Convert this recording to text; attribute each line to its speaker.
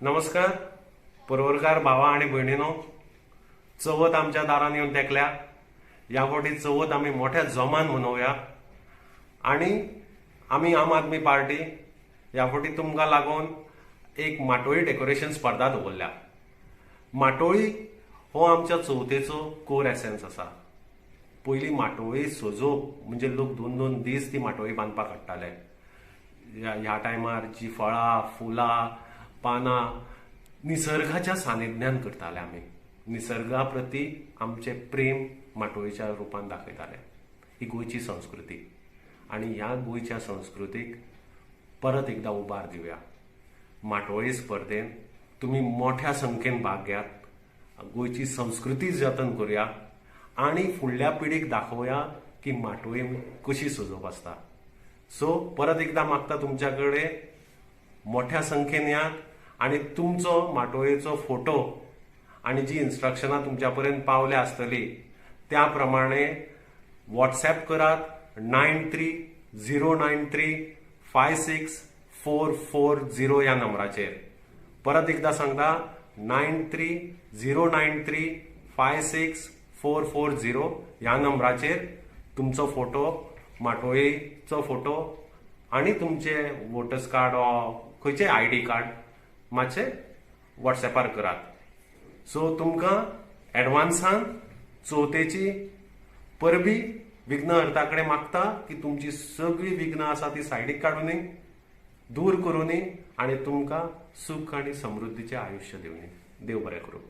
Speaker 1: नमस्कार परवरकार भावा आणि भयणीनो, चवथ आमच्या दारान येऊन तेकल्या. या फावटी चवथ आम्ही मोठ्या जोमान मनोवया. आणि आम्ही आम आदमी पार्टी या फावटी तुमकां लागून एक माटोळी डेकोरेशन स्पर्धा दवरल्या. माटोळी हो आमच्या चवथेचो कोर एसेन्स आसा. पयली माटोळी सजोवप म्हणजे लोक 2-2 दीस ती माटोळी बांदपाक हाडटाले. ह्या टायमार जी फळां, फुलां, पानां निसर्गाच्या सानिध्यान करताले आमी. निसर्गा प्रती आमचे प्रेम माटोळीच्या रुपान दाखयताले. ही गोंयची संस्कृती आणि ह्या गोंयच्या संस्कृतीक परत एकदा उबार दिवया. माटोळी स्पर्धेन तुम्ही मोठ्या संख्येन भाग घेयात. गोंयची संस्कृती जतन करूया आणि फुडल्या पिढीक दाखोवया की माटोळी कशी सजोवप आसता. सो परत एकदा मागता तुमच्या कडेन मोठ्या संख्येन यात आणि तुमचो माटोळेचो फोटो आणि जी इन्स्ट्रक्शनां तुमच्या पर्यंत पावल्या आसतली त्या प्रमाणे व्हॉट्सॲप करात 9309356440 या नंबराचेर. परत एकदा सांगता 9309356440 या नंबराचेर तुमचो फोटो, माटोळेचो फोटो आणि तुमचे वोटर्स कार्ड वा खंयचे आयडी कार्ड मातशे व्हॉट्सॲपार करात. सो तुमकां एडवान्सान चवथेची परबी विघ्नहर्ता कडेन मागता की तुमची सगळी विघ्नां आसा ती सायडीक काडूनी, दूर करूनी आणि तुमकां सुख आणि समृद्धीचे आयुष्य दिवनी. देव बरें करूं.